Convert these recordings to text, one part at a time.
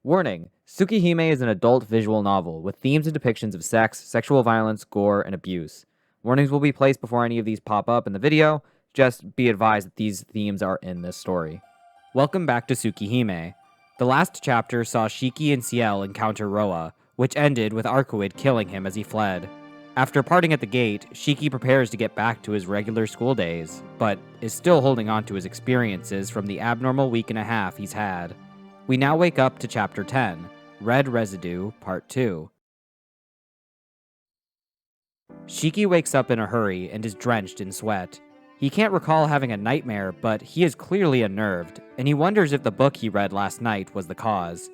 Warning: Tsukihime is an adult visual novel with themes and depictions of sex, sexual violence, gore, and abuse. Warnings will be placed before any of these pop up in the video. Just be advised that these themes are in this story. Welcome back to Tsukihime. The last chapter saw Shiki and Ciel encounter Roa, which ended with Arcuid killing him as he fled. After parting at the gate, Shiki prepares to get back to his regular school days, but is still holding on to his experiences from the abnormal week and a half he's had. We now wake up to Chapter 10, Red Residue, Part 2. Shiki wakes up in a hurry and is drenched in sweat. He can't recall having a nightmare, but he is clearly unnerved, and he wonders if the book he read last night was the cause.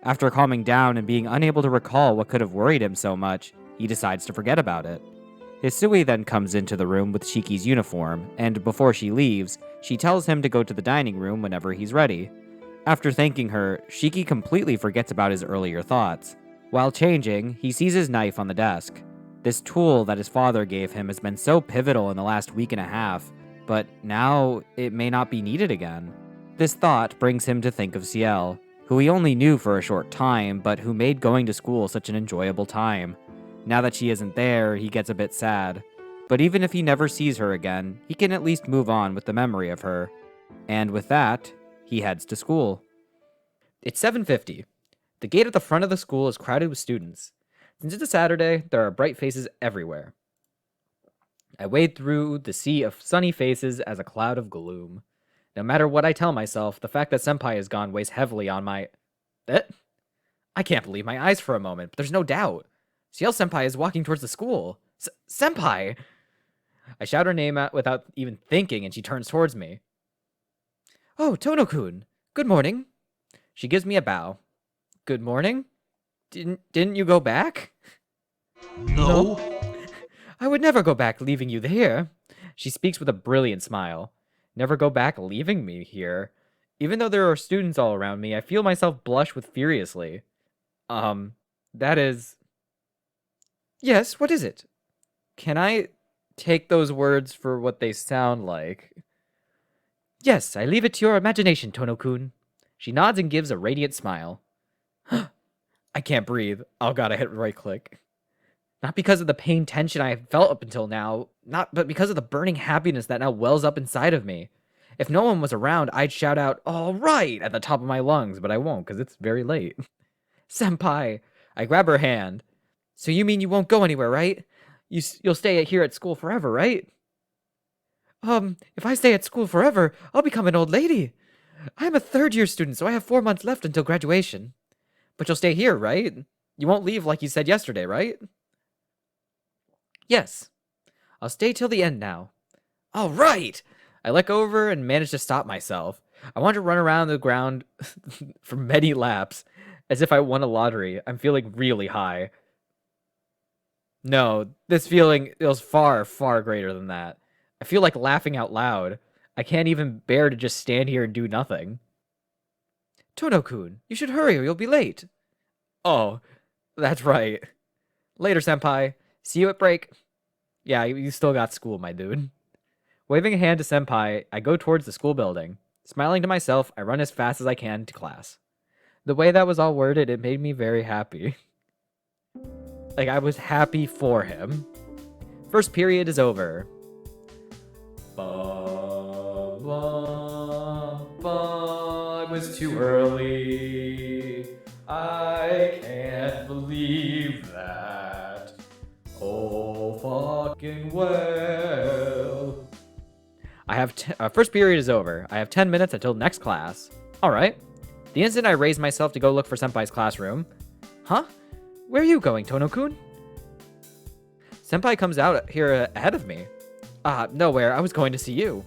After calming down and being unable to recall what could have worried him so much, he decides to forget about it. Hisui then comes into the room with Shiki's uniform, and before she leaves, she tells him to go to the dining room whenever he's ready. After thanking her, Shiki completely forgets about his earlier thoughts. While changing, he sees his knife on the desk. This tool that his father gave him has been so pivotal in the last week and a half, but now it may not be needed again. This thought brings him to think of Ciel, who he only knew for a short time, but who made going to school such an enjoyable time. Now that she isn't there, he gets a bit sad. But even if he never sees her again, he can at least move on with the memory of her. And with that, he heads to school. It's 7:50. The gate at the front of the school is crowded with students. Since it's a Saturday, there are bright faces everywhere. I wade through the sea of sunny faces as a cloud of gloom. No matter what I tell myself, the fact that Senpai is gone weighs heavily on my... I can't believe my eyes for a moment, but there's no doubt. Ciel Senpai is walking towards the school. Senpai! I shout her name out without even thinking, and she turns towards me. Oh, Tohno-kun. Good morning. She gives me a bow. Good morning? Didn't you go back? No. I would never go back leaving you here. She speaks with a brilliant smile. Never go back leaving me here. Even though there are students all around me, I feel myself blush with furiously. That is... Yes, what is it? Can I take those words for what they sound like? Yes, I leave it to your imagination, Tohno-kun. She nods and gives a radiant smile. I can't breathe. Oh god, I hit right-click. Not because of the pain tension I have felt up until now, but because of the burning happiness that now wells up inside of me. If no one was around, I'd shout out, "All right," at the top of my lungs, but I won't because it's very late. Senpai! I grab her hand. So you mean you won't go anywhere, right? You'll stay here at school forever, right? If I stay at school forever, I'll become an old lady. I'm a third-year student, so I have 4 months left until graduation. But you'll stay here, right? You won't leave like you said yesterday, right? Yes. I'll stay till the end now. All right! I let go of her and manage to stop myself. I want to run around the ground for many laps, as if I won a lottery. I'm feeling really high. No, this feeling feels far, far greater than that. I feel like laughing out loud. I can't even bear to just stand here and do nothing. Tohno-kun, you should hurry or you'll be late. Oh, that's right. Later, senpai. See you at break. Yeah, you still got school, my dude. Waving a hand to senpai, I go towards the school building. Smiling to myself, I run as fast as I can to class. The way that was all worded, it made me very happy. Like, I was happy for him. First period is over. It was too early. I can't believe that. Oh, fucking well. I have first period is over. I have 10 minutes until next class. All right. The instant I raise myself to go look for Senpai's classroom. Huh? Where are you going, Tohno-kun? Senpai comes out here ahead of me. Nowhere. I was going to see you.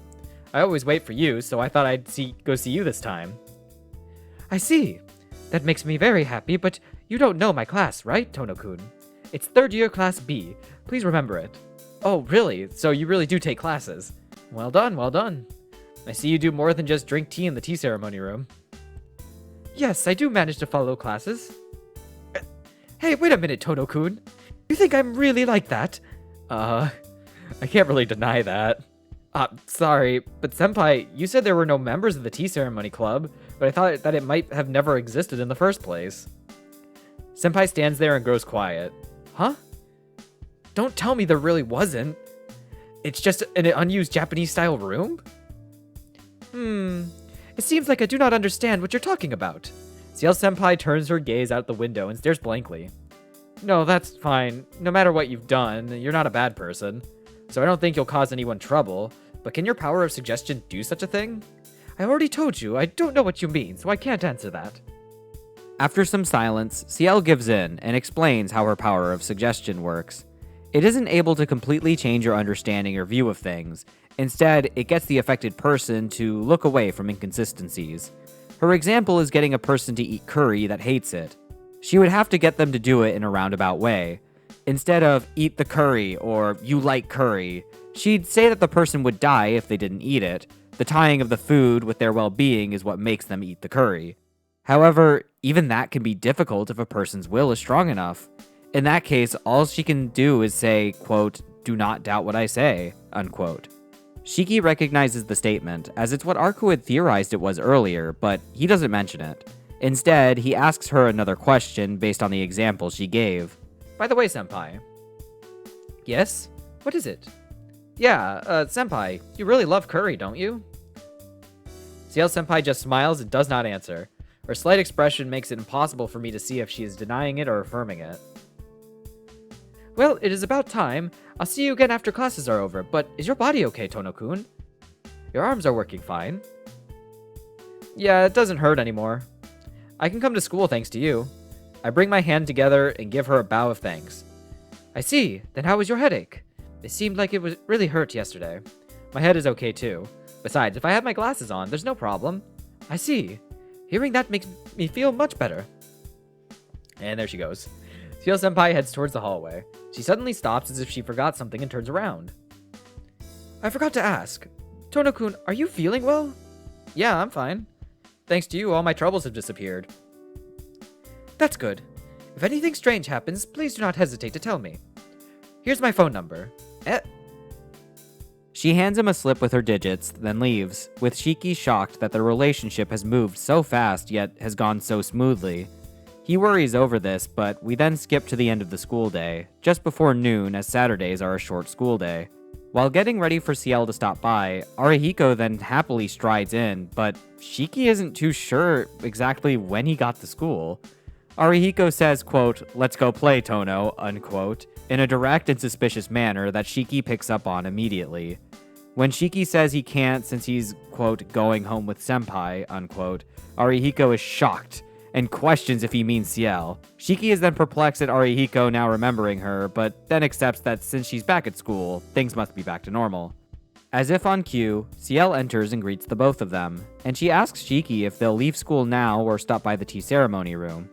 I always wait for you, so I thought I'd go see you this time. I see. That makes me very happy, but you don't know my class, right, Tohno-kun? It's third year class B. Please remember it. Oh, really? So you really do take classes. Well done, well done. I see you do more than just drink tea in the tea ceremony room. Yes, I do manage to follow classes. Hey, wait a minute, Tohno-kun. You think I'm really like that? I can't really deny that. Sorry, but senpai, you said there were no members of the tea ceremony club. but I thought that it might have never existed in the first place. Senpai stands there and grows quiet. Huh? Don't tell me there really wasn't. It's just an unused Japanese-style room? It seems like I do not understand what you're talking about. CL-senpai turns her gaze out the window and stares blankly. No, that's fine. No matter what you've done, you're not a bad person. So I don't think you'll cause anyone trouble. But can your power of suggestion do such a thing? I already told you, I don't know what you mean, so I can't answer that. After some silence, CL gives in and explains how her power of suggestion works. It isn't able to completely change your understanding or view of things. Instead, it gets the affected person to look away from inconsistencies. Her example is getting a person to eat curry that hates it. She would have to get them to do it in a roundabout way. Instead of eat the curry or you like curry, she'd say that the person would die if they didn't eat it. The tying of the food with their well-being is what makes them eat the curry. However, even that can be difficult if a person's will is strong enough. In that case, all she can do is say, quote, "Do not doubt what I say," unquote. Shiki recognizes the statement, as it's what Arku had theorized it was earlier, but he doesn't mention it. Instead, he asks her another question based on the example she gave. By the way, senpai. Yes? What is it? Yeah, senpai, you really love curry, don't you? CL-senpai just smiles and does not answer. Her slight expression makes it impossible for me to see if she is denying it or affirming it. Well, it is about time. I'll see you again after classes are over, but is your body okay, Tono-kun? Your arms are working fine. Yeah, it doesn't hurt anymore. I can come to school thanks to you. I bring my hand together and give her a bow of thanks. I see. Then how was your headache? It seemed like it was really hurt yesterday. My head is okay too. Besides, if I have my glasses on, there's no problem. I see. Hearing that makes me feel much better. And there she goes. CL-senpai heads towards the hallway. She suddenly stops as if she forgot something and turns around. I forgot to ask. Tono-kun, are you feeling well? Yeah, I'm fine. Thanks to you, all my troubles have disappeared. That's good. If anything strange happens, please do not hesitate to tell me. Here's my phone number. She hands him a slip with her digits, then leaves, with Shiki shocked that their relationship has moved so fast yet has gone so smoothly. He worries over this, but we then skip to the end of the school day, just before noon as Saturdays are a short school day. While getting ready for CL to stop by, Arihiko then happily strides in, but Shiki isn't too sure exactly when he got to school. Arihiko says, quote, "Let's go play, Tono," unquote, in a direct and suspicious manner that Shiki picks up on immediately. When Shiki says he can't since he's, quote, "going home with senpai," unquote, Arihiko is shocked and questions if he means CL. Shiki is then perplexed at Arihiko now remembering her, but then accepts that since she's back at school, things must be back to normal. As if on cue, CL enters and greets the both of them, and she asks Shiki if they'll leave school now or stop by the tea ceremony room.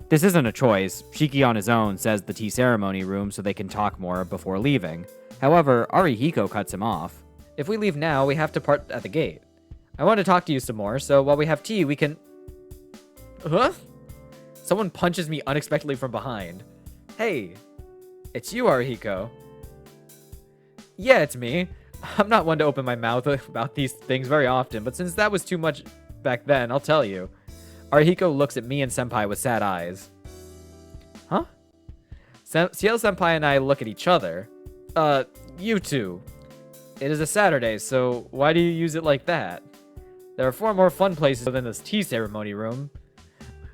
This isn't a choice. Shiki on his own says the tea ceremony room so they can talk more before leaving. However, Arihiko cuts him off. If we leave now, we have to part at the gate. I want to talk to you some more, so while we have tea, we can... Huh? Someone punches me unexpectedly from behind. Hey, it's you, Arihiko. Yeah, it's me. I'm not one to open my mouth about these things very often, but since that was too much back then, I'll tell you. Arihiko looks at me and Senpai with sad eyes. Huh? CL-senpai and I look at each other. You two. It is a Saturday, so why do you use it like that? There are far more fun places than this tea ceremony room.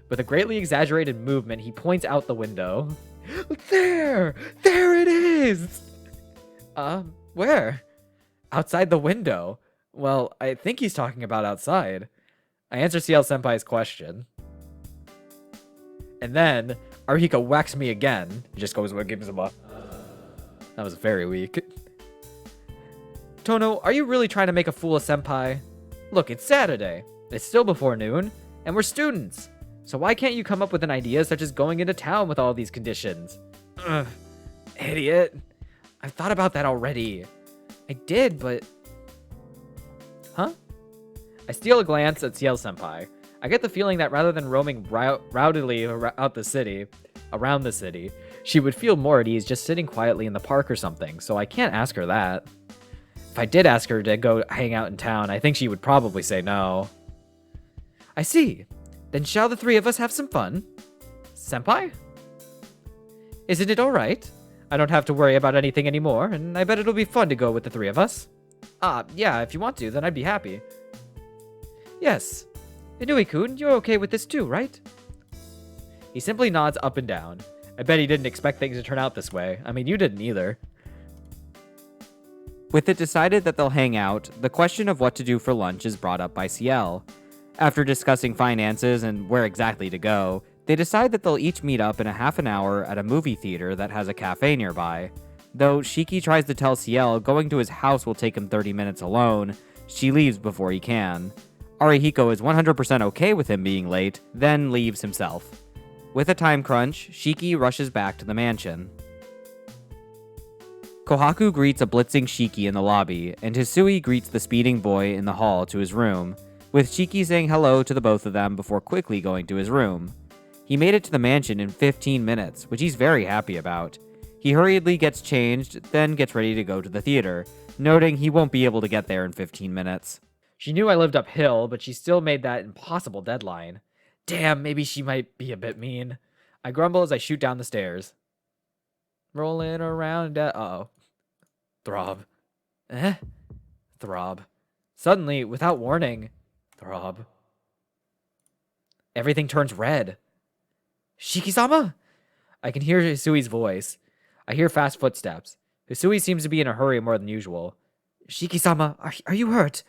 With a greatly exaggerated movement, he points out the window. There! There it is! Where? Outside the window. Well, I think he's talking about outside. I answer CL-senpai's question. And then, Arihiko whacks me again. He just goes, gives him a... That was very weak. Tono, are you really trying to make a fool of Senpai? Look, it's Saturday. It's still before noon, and we're students. So why can't you come up with an idea such as going into town with all these conditions? Ugh, idiot. I've thought about that already. I did, but... Huh? I steal a glance at CL-senpai. I get the feeling that rather than roaming rowdily around the city, she would feel more at ease just sitting quietly in the park or something, so I can't ask her that. If I did ask her to go hang out in town, I think she would probably say no. I see. Then shall the three of us have some fun? Senpai? Isn't it alright? I don't have to worry about anything anymore, and I bet it'll be fun to go with the three of us. Yeah, if you want to, then I'd be happy. Yes. Inui-kun, you're okay with this too, right? He simply nods up and down. I bet he didn't expect things to turn out this way. I mean, you didn't either. With it decided that they'll hang out, the question of what to do for lunch is brought up by Ciel. After discussing finances and where exactly to go, they decide that they'll each meet up in a half an hour at a movie theater that has a cafe nearby. Though Shiki tries to tell Ciel going to his house will take him 30 minutes alone, she leaves before he can. Arihiko is 100% okay with him being late, then leaves himself. With a time crunch, Shiki rushes back to the mansion. Kohaku greets a blitzing Shiki in the lobby, and Hisui greets the speeding boy in the hall to his room, with Shiki saying hello to the both of them before quickly going to his room. He made it to the mansion in 15 minutes, which he's very happy about. He hurriedly gets changed, then gets ready to go to the theater, noting he won't be able to get there in 15 minutes. She knew I lived uphill, but she still made that impossible deadline. Damn, maybe she might be a bit mean. I grumble as I shoot down the stairs. Rolling around uh-oh. Throb. Throb. Suddenly, without warning, throb. Everything turns red. Shiki-sama? I can hear Hisui's voice. I hear fast footsteps. Hisui seems to be in a hurry more than usual. Shiki-sama, are you hurt?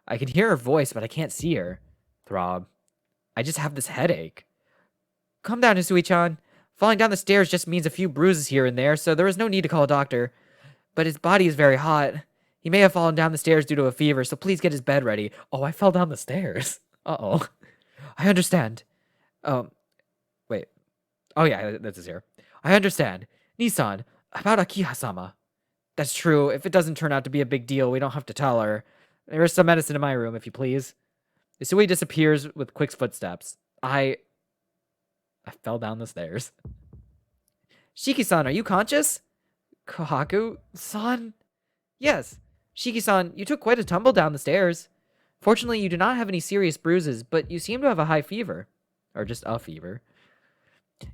I can hear her voice, but I can't see her. Throb. I just have this headache. Calm down, Hisui-chan. Falling down the stairs just means a few bruises here and there, so there is no need to call a doctor. But his body is very hot. He may have fallen down the stairs due to a fever, so please get his bed ready. Oh, I fell down the stairs. Uh-oh. I understand. Wait. Oh yeah, this is here. I understand. Nissan, about Akiha-sama. That's true. If it doesn't turn out to be a big deal, we don't have to tell her. There is some medicine in my room, if you please. Isui disappears with quick footsteps. I fell down the stairs. Shiki-san, are you conscious? Kohaku-san? Yes. Shiki-san, you took quite a tumble down the stairs. Fortunately, you do not have any serious bruises, but you seem to have a high fever. Or just a fever.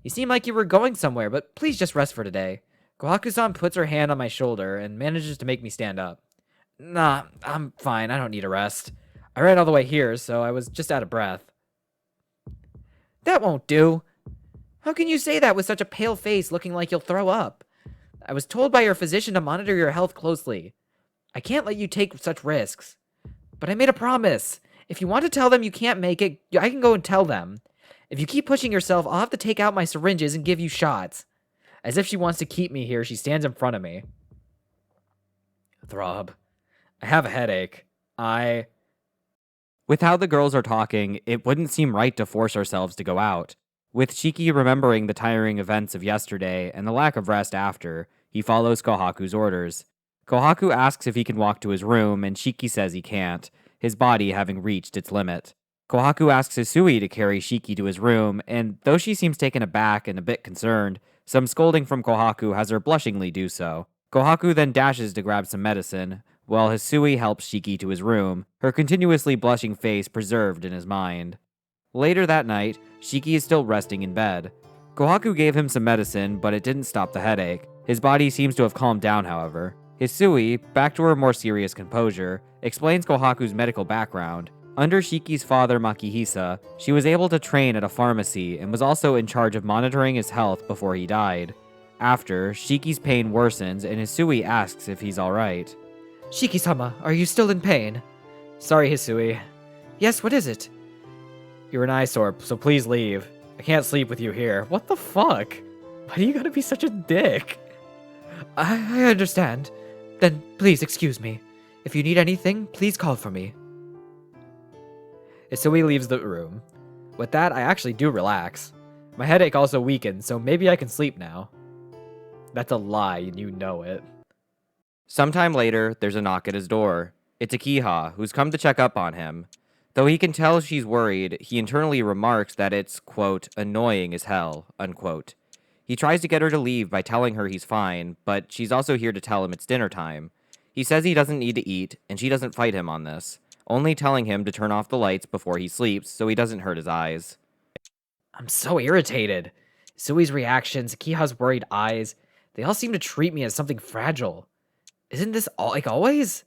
You seem like you were going somewhere, but please just rest for today. Kohaku-san puts her hand on my shoulder and manages to make me stand up. Nah, I'm fine. I don't need a rest. I ran all the way here, so I was just out of breath. That won't do. How can you say that with such a pale face looking like you'll throw up? I was told by your physician to monitor your health closely. I can't let you take such risks. But I made a promise. If you want to tell them you can't make it, I can go and tell them. If you keep pushing yourself, I'll have to take out my syringes and give you shots. As if she wants to keep me here, she stands in front of me. Throb. I have a headache. With how the girls are talking, it wouldn't seem right to force ourselves to go out. With Shiki remembering the tiring events of yesterday and the lack of rest after, he follows Kohaku's orders. Kohaku asks if he can walk to his room, and Shiki says he can't, his body having reached its limit. Kohaku asks Hisui to carry Shiki to his room, and though she seems taken aback and a bit concerned, some scolding from Kohaku has her blushingly do so. Kohaku then dashes to grab some medicine, while Hisui helps Shiki to his room, her continuously blushing face preserved in his mind. Later that night, Shiki is still resting in bed. Kohaku gave him some medicine, but it didn't stop the headache. His body seems to have calmed down, however. Hisui, back to her more serious composure, explains Kohaku's medical background. Under Shiki's father Makihisa, she was able to train at a pharmacy and was also in charge of monitoring his health before he died. After, Shiki's pain worsens and Hisui asks if he's alright. Shiki-sama, are you still in pain? Sorry, Hisui. Yes, what is it? You're an eyesore, so please leave. I can't sleep with you here. What the fuck? Why do you gotta be such a dick? I understand. Then please excuse me. If you need anything, please call for me. Hisui leaves the room. With that, I actually do relax. My headache also weakened, so maybe I can sleep now. That's a lie, and you know it. Sometime later, there's a knock at his door. It's Akiha, who's come to check up on him. Though he can tell she's worried, he internally remarks that it's, quote, annoying as hell, unquote. He tries to get her to leave by telling her he's fine, but she's also here to tell him it's dinner time. He says he doesn't need to eat, and she doesn't fight him on this. only telling him to turn off the lights before he sleeps so he doesn't hurt his eyes. I'm so irritated. Sui's reactions, Kiha's worried eyes, they all seem to treat me as something fragile. Isn't this all like always?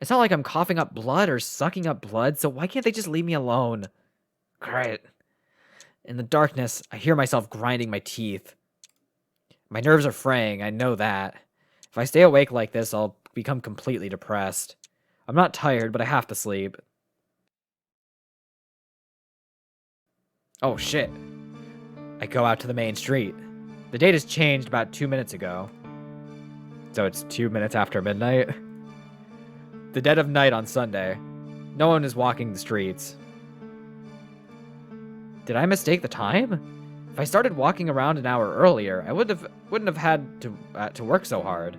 It's not like I'm coughing up blood or sucking up blood, so why can't they just leave me alone? Great. In the darkness, I hear myself grinding my teeth. My nerves are fraying, I know that. If I stay awake like this, I'll become completely depressed. I'm not tired, but I have to sleep. Oh shit. I go out to the main street. The date has changed about 2 minutes ago. So it's 2 minutes after midnight. The dead of night on Sunday. No one is walking the streets. Did I mistake the time? If I started walking around an hour earlier, I wouldn't have had to work so hard.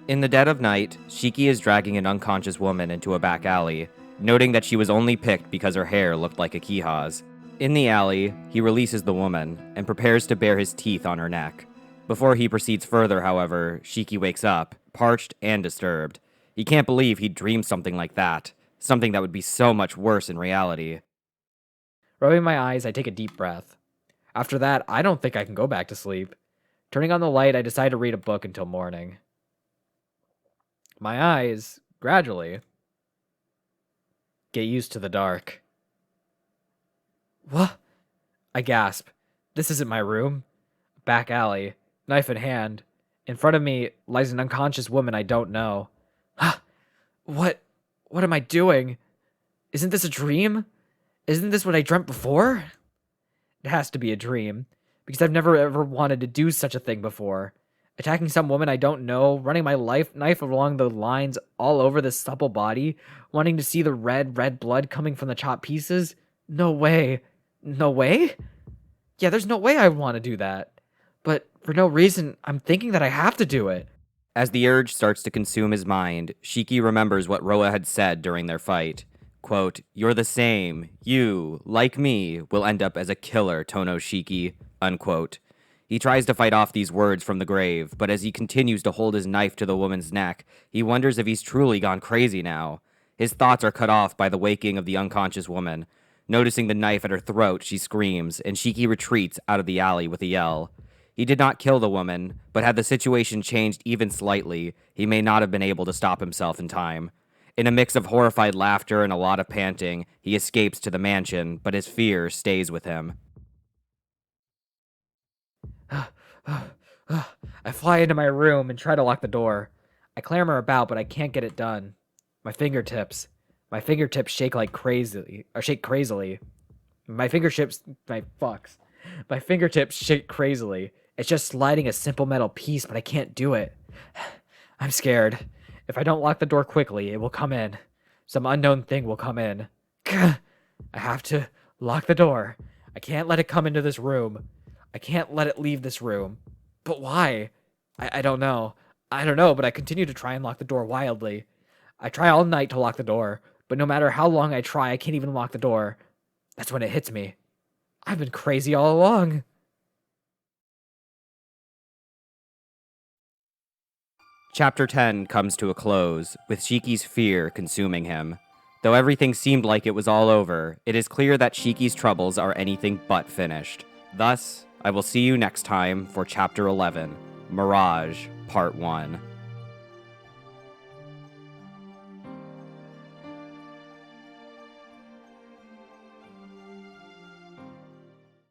In the dead of night, Shiki is dragging an unconscious woman into a back alley, noting that she was only picked because her hair looked like Akiha's. In the alley, he releases the woman and prepares to bare his teeth on her neck. Before he proceeds further, however, Shiki wakes up, parched and disturbed. He can't believe he'd dreamed something like that, something that would be so much worse in reality. Rubbing my eyes, I take a deep breath. After that, I don't think I can go back to sleep. Turning on the light, I decide to read a book until morning. My eyes, gradually, get used to the dark. What? I gasp. This isn't my room. Back alley, knife in hand. In front of me lies an unconscious woman I don't know. What am I doing? Isn't this a dream? Isn't this what I dreamt before? It has to be a dream, because I've never ever wanted to do such a thing before. Attacking some woman I don't know, running my knife along the lines all over this supple body, wanting to see the red blood coming from the chopped pieces? No way. No way? Yeah, there's no way I would want to do that. But for no reason, I'm thinking that I have to do it. As the urge starts to consume his mind, Shiki remembers what Roa had said during their fight. Quote, "You're the same. You, like me, will end up as a killer, Tohno Shiki." Unquote. He tries to fight off these words from the grave, but as he continues to hold his knife to the woman's neck, he wonders if he's truly gone crazy now. His thoughts are cut off by the waking of the unconscious woman. Noticing the knife at her throat, she screams, and Shiki retreats out of the alley with a yell. He did not kill the woman, but had the situation changed even slightly, he may not have been able to stop himself in time. In a mix of horrified laughter and a lot of panting, he escapes to the mansion, but his fear stays with him. I fly into my room and try to lock the door. I clamor about, but I can't get it done. My fingertips shake like crazily, or shake crazily. My fingertips shake crazily. It's just sliding a simple metal piece, but I can't do it. I'm scared. If I don't lock the door quickly, it will come in. Some unknown thing will come in. I have to lock the door. I can't let it come into this room. I can't let it leave this room. But why? I don't know. I don't know, but I continue to try and lock the door wildly. I try all night to lock the door, but no matter how long I try, I can't even lock the door. That's when it hits me. I've been crazy all along. Chapter 10 comes to a close, with Shiki's fear consuming him. Though everything seemed like it was all over, it is clear that Shiki's troubles are anything but finished. Thus, I will see you next time for Chapter 11, Mirage, Part 1.